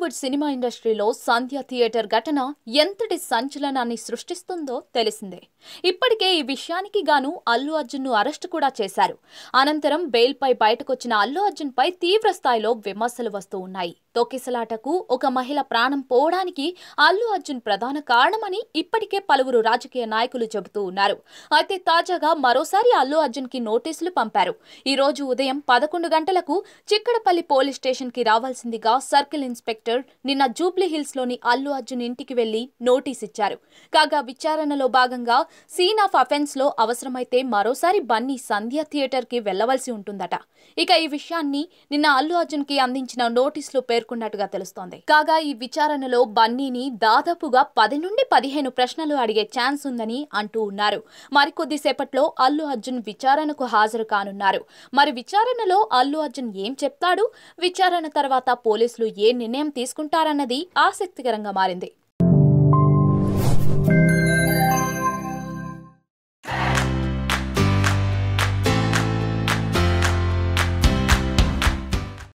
Tollywood cinema ఇండస్ట్రీలో సంధ్య theatre ఘటన ఎంతటి సంచలనాన్ని సృష్టిస్తుందో తెలిసిందే. ఇప్పటికే ఈ విషయానికి గాను అల్లు అర్జున్ ను అరెస్ట్ కూడా చేశారు. అనంతరం బెయిల్ పై బయటకొచ్చిన అల్లు అర్జున్ పై తీవ్ర స్థాయిలో విమర్శలు వస్తూ ఉన్నాయి. తొక్కిసలాటకు ఒక మహిళ ప్రాణం పోవడానికి అల్లు అర్జున్ ప్రధాన కారణమని ఇప్పటికే పలువురు రాజకీయ నాయకులు చెబుతూ ఉన్నారు. అయితే తాజాగా మరోసారి అల్లు అర్జున్ కి నోటీసులు పంపారు. ఈ రోజు ఉదయం 11 గంటలకు చిక్కడపల్లి పోలీస్ స్టేషన్ కి రావాల్సిందిగా సర్కిల్ ఇన్స్పెక్టర్ నిన్న జూబ్లీ హిల్స్ లోని అల్లు అర్జున్ ఇంటికి వెళ్లి నోటీస్ ఇచ్చారు. కాగా విచారణలో భాగంగా సీన్ ఆఫ్ అఫెన్స్ లో అవసరమైతే మరోసారి బన్నీ సంధ్య థియేటర్ కి వెళ్లవలసి ఉంటుందట. ఇక ఈ విషయాన్ని నిన్న అల్లు అర్జున్ కి అందించిన నోటీసులో పేర్కొన్నట్టుగా తెలుస్తోంది. కాగా ఈ విచారణలో బన్నీని దాదాపుగా 10 నుండి 15 ప్రశ్నలు అడిగే ఛాన్స్ ఉందని అంటూ ఉన్నారు. మరికొద్ది సేపట్లో అల్లు అర్జున్ విచారణకు హాజరు కానున్నారు. మరి విచారణలో అల్లు అర్జున్ ఏం చెప్తాడు? విచారణ తర్వాత పోలీసులు ఏ నిర్ణయం తీసుకుంటారన్నది ఆసక్తికరంగా మారింది.